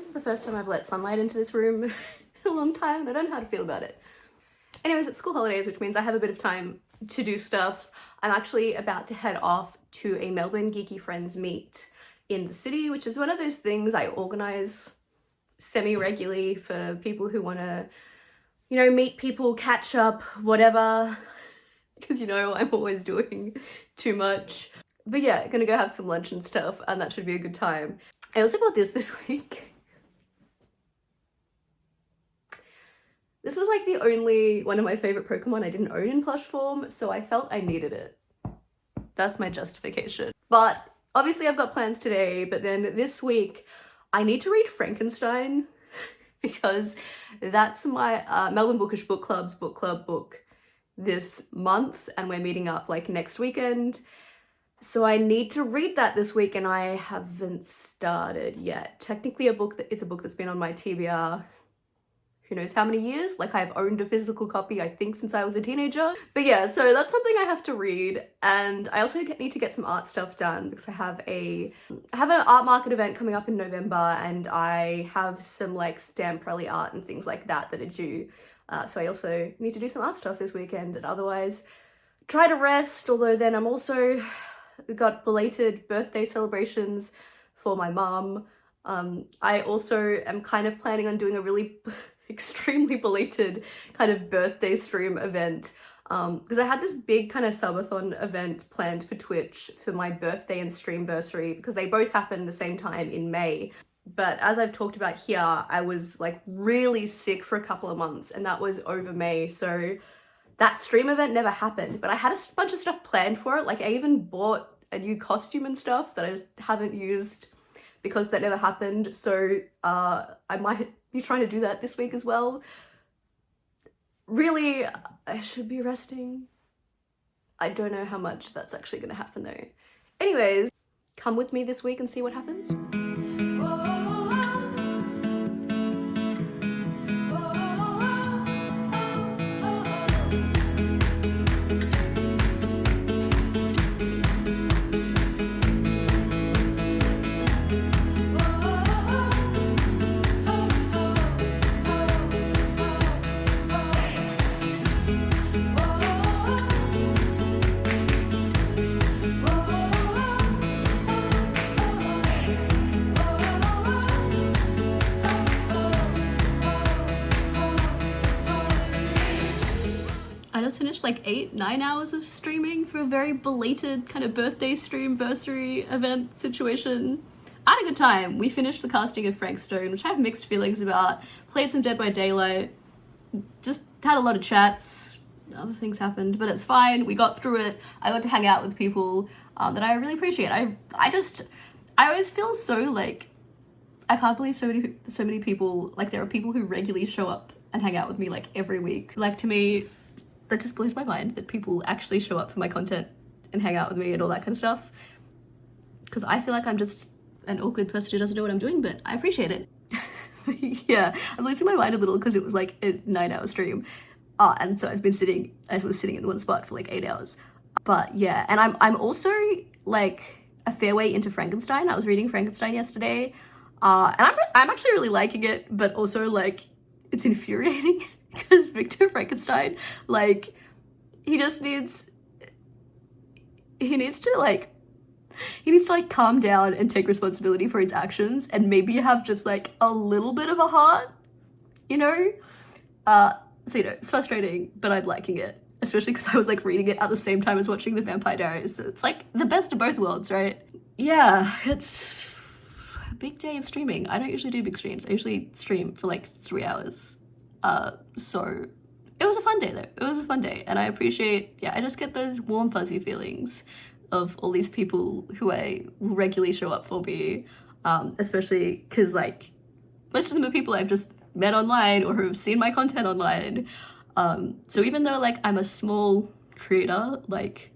this is the first time I've let sunlight into this room in a long time and I don't know how to feel about it. Anyways, it's school holidays, which means I have a bit of time to do stuff. I'm actually about to head off to a Melbourne Geeky Friends meet in the city, which is one of those things I organise semi-regularly for people who want to, you know, meet people, catch up, whatever, because, you know, I'm always doing too much. But yeah, gonna go have some lunch and stuff, and that should be a good time. I also bought this week. This was like the only one of my favorite Pokemon I didn't own in plush form, so I felt I needed it. That's my justification. But obviously I've got plans today, but then this week I need to read Frankenstein because that's my Melbourne Bookish Book Club's book club book this month, and we're meeting up like next weekend. So I need to read that this week and I haven't started yet. Technically it's a book that's been on my TBR who knows how many years. Like, I've owned a physical copy I think since I was a teenager. But yeah, so that's something I have to read, and I also need to get some art stuff done because I have an art market event coming up in November, and I have some like stamp rally art and things like that that are due. So I also need to do some art stuff this weekend, and otherwise try to rest, although then I'm also got belated birthday celebrations for my mum. I also am kind of planning on doing a really extremely belated kind of birthday stream event because I had this big kind of subathon event planned for Twitch for my birthday and streamversary because they both happened the same time in May. But as I've talked about here, I was like really sick for a couple of months, and that was over May, so that stream event never happened. But I had a bunch of stuff planned for it. Like, I even bought a new costume and stuff that I just haven't used because that never happened. So I might be trying to do that this week as well. Really, I should be resting. I don't know how much that's actually going to happen though. Anyways, come with me this week and see what happens. I just finished like 8-9 hours of streaming for a very belated kind of birthday streamversary event situation. I had a good time. We finished the casting of Frankenstein, which I have mixed feelings about. Played some Dead by Daylight. Just had a lot of chats. Other things happened, but it's fine. We got through it. I got to hang out with people that I really appreciate. I always feel so like, I can't believe so many people, like there are people who regularly show up and hang out with me like every week. Like, to me, that just blows my mind that people actually show up for my content and hang out with me and all that kind of stuff. Because I feel like I'm just an awkward person who doesn't know what I'm doing, but I appreciate it. Yeah, I'm losing my mind a little because it was like a 9-hour stream. And so I was sitting in one spot for like 8 hours. But yeah, and I'm also like a fair way into Frankenstein. I was reading Frankenstein yesterday. And I'm actually really liking it, but also like it's infuriating. Because Victor Frankenstein, like, he needs to calm down and take responsibility for his actions and maybe have just like a little bit of a heart, you know? So, you know, it's frustrating, but I'm liking it, especially because I was like reading it at the same time as watching The Vampire Diaries, so it's like the best of both worlds, right? Yeah, it's a big day of streaming. I don't usually do big streams. I usually stream for like 3 hours. So it was a fun day though. It was a fun day, and I appreciate, yeah, I just get those warm fuzzy feelings of all these people who will regularly show up for me, especially because like most of them are people I've just met online or who have seen my content online. So even though like I'm a small creator, like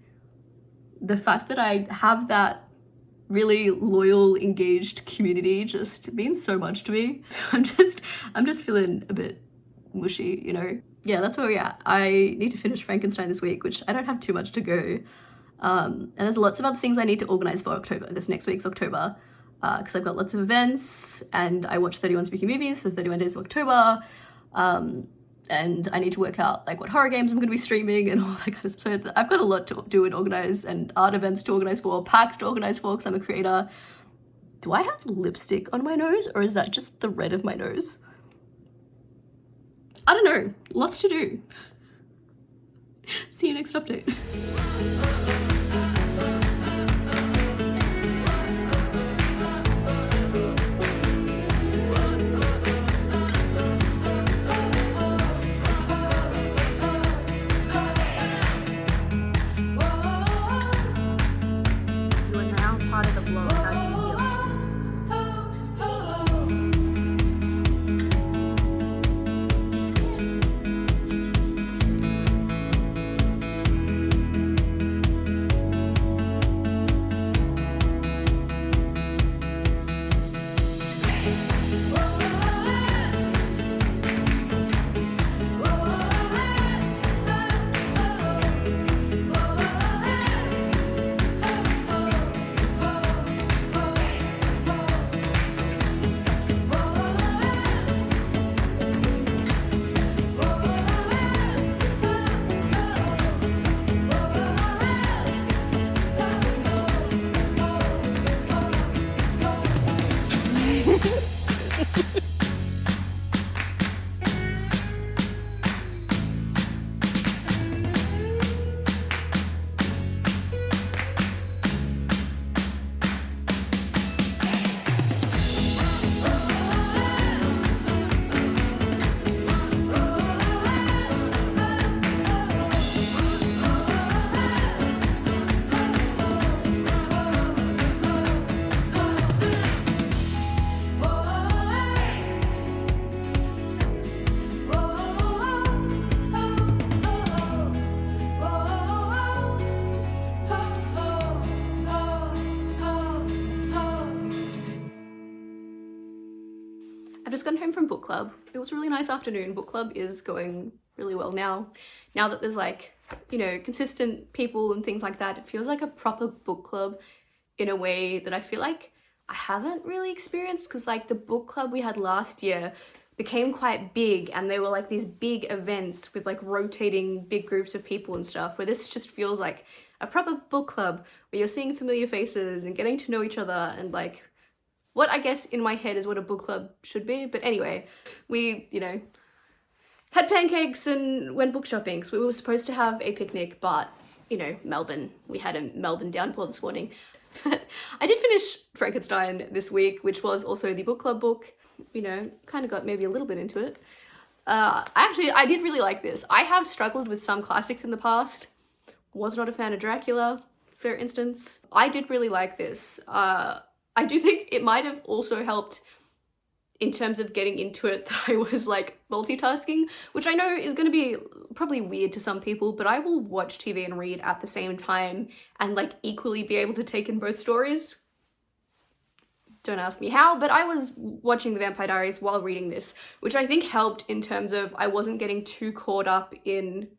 the fact that I have that really loyal, engaged community just means so much to me. I'm just feeling a bit mushy, you know? Yeah, that's where we're at. I need to finish Frankenstein this week, which I don't have too much to go. And there's lots of other things I need to organize for October, because next week's October. because I've got lots of events, and I watch 31 spooky movies for 31 days of October, and I need to work out like what horror games I'm going to be streaming and all that kind of stuff. So I've got a lot to do and organize, and art events to organize for, packs to organize for, because I'm a creator. Do I have lipstick on my nose, or is that just the red of my nose? I don't know. Lots to do. See you next update. I've just gotten home from book club. It was a really nice afternoon. Book club is going really well now. Now that there's like, you know, consistent people and things like that, it feels like a proper book club in a way that I feel like I haven't really experienced, because like the book club we had last year became quite big, and they were like these big events with like rotating big groups of people and stuff, where this just feels like a proper book club where you're seeing familiar faces and getting to know each other, and like what I guess in my head is what a book club should be. But anyway, we, you know, had pancakes and went book shopping. So we were supposed to have a picnic, but, you know, Melbourne, we had a Melbourne downpour this morning. But I did finish Frankenstein this week, which was also the book club book. You know, kind of got maybe a little bit into it. I did really like this. I have struggled with some classics in the past. Was not a fan of Dracula, for instance. I did really like this. I do think it might have also helped in terms of getting into it that I was like multitasking, which I know is going to be probably weird to some people, but I will watch TV and read at the same time and like equally be able to take in both stories. Don't ask me how, but I was watching The Vampire Diaries while reading this, which I think helped in terms of I wasn't getting too caught up in,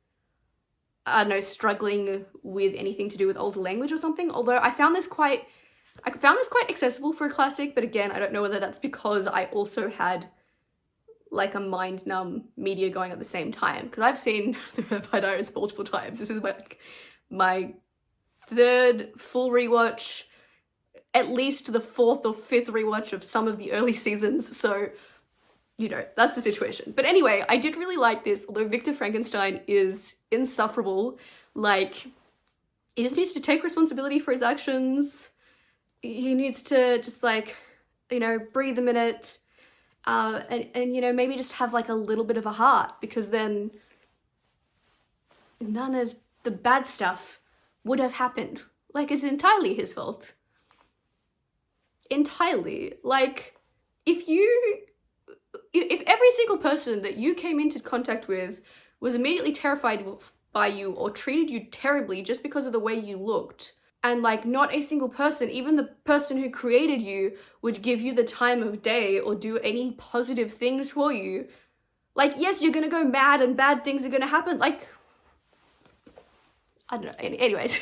I don't know, struggling with anything to do with older language or something. Although I found this quite accessible for a classic, but again, I don't know whether that's because I also had like a mind numb media going at the same time, because I've seen The Vampire Diaries multiple times. This is my third full rewatch, at least the fourth or fifth rewatch of some of the early seasons, so you know, that's the situation. But anyway, I did really like this, although Victor Frankenstein is insufferable. Like, he just needs to take responsibility for his actions. He needs to just like, you know, breathe a minute, and you know, maybe just have like a little bit of a heart, because then none of the bad stuff would have happened. Like, it's entirely his fault. Entirely. Like, if every single person that you came into contact with was immediately terrified by you or treated you terribly just because of the way you looked, and like not a single person, even the person who created you, would give you the time of day or do any positive things for you, like, yes, you're gonna go mad and bad things are gonna happen. Like, I don't know. Anyways,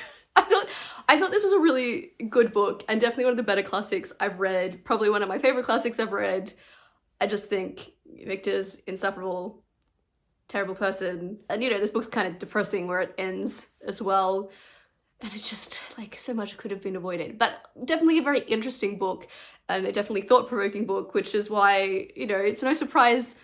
I thought this was a really good book and definitely one of the better classics I've read. Probably one of my favorite classics I've read. I just think Victor's insufferable, terrible person. And you know, this book's kind of depressing where it ends as well. And it's just like so much could have been avoided. But definitely a very interesting book and a definitely thought-provoking book, which is why, you know, it's no surprise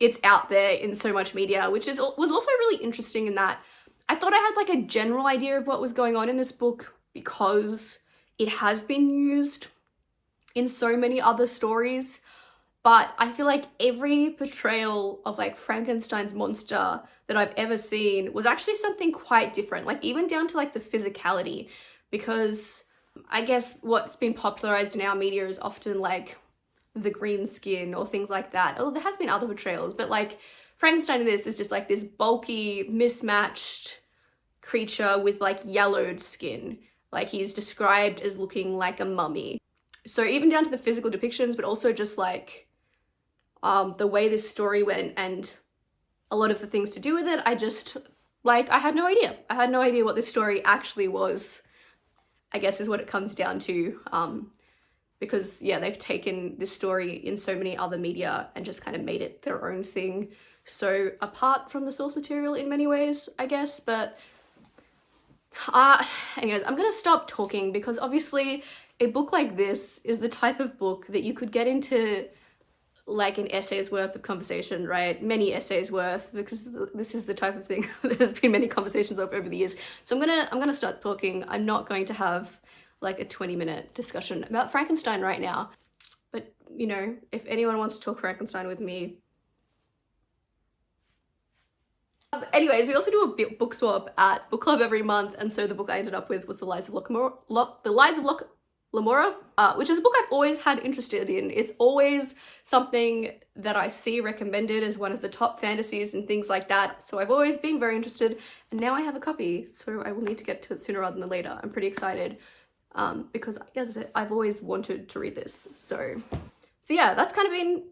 it's out there in so much media, which was also really interesting in that I thought I had like a general idea of what was going on in this book because it has been used in so many other stories. But I feel like every portrayal of like Frankenstein's monster that I've ever seen was actually something quite different, like even down to like the physicality, because I guess what's been popularized in our media is often like the green skin or things like that. Oh, there has been other portrayals, but like Frankenstein in this is just like this bulky, mismatched creature with like yellowed skin. Like he's described as looking like a mummy. So even down to the physical depictions, but also just like the way this story went and a lot of the things to do with it, I just, like, I had no idea. I had no idea what this story actually was, I guess is what it comes down to. Because yeah, they've taken this story in so many other media and just kind of made it their own thing. So apart from the source material in many ways, I guess, but anyways, I'm gonna stop talking because obviously a book like this is the type of book that you could get into like an essay's worth of conversation, right? Many essays worth, because this is the type of thing there's been many conversations over the years. So I'm gonna start talking. I'm not going to have like a 20-minute discussion about Frankenstein right now. But you know, if anyone wants to talk Frankenstein with me. Anyways, we also do a book swap at book club every month, and so the book I ended up with was The Lies of Lamora, which is a book I've always had interested in. It's always something that I see recommended as one of the top fantasies and things like that. So I've always been very interested, and now I have a copy, so I will need to get to it sooner rather than later. I'm pretty excited because, as I said, I've always wanted to read this. So yeah, that's kind of been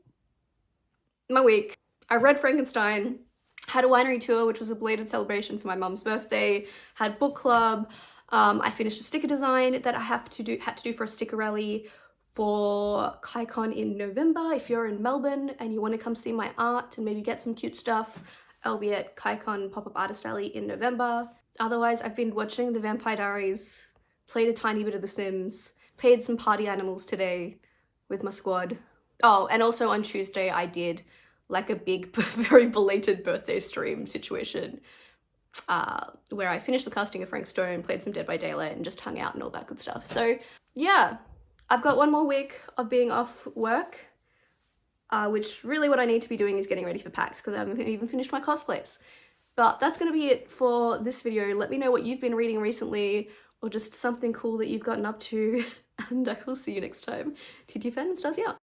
my week. I read Frankenstein, had a winery tour, which was a belated celebration for my mum's birthday, had book club. I finished a sticker design that I had to do for a sticker rally for KaiCon in November. If you're in Melbourne and you want to come see my art and maybe get some cute stuff, I'll be at KaiCon Pop-Up Artist Alley in November. Otherwise, I've been watching The Vampire Diaries, played a tiny bit of The Sims, played some Party Animals today with my squad. Oh, and also on Tuesday I did like a big, very belated birthday stream situation where I finished the casting of Frank Stone, played some Dead by Daylight, and just hung out and all that good stuff. So yeah, I've got one more week of being off work, which really what I need to be doing is getting ready for PAX because I haven't even finished my cosplays. But that's going to be it for this video. Let me know what you've been reading recently or just something cool that you've gotten up to, and I will see you next time. TT Fan and Stasi out.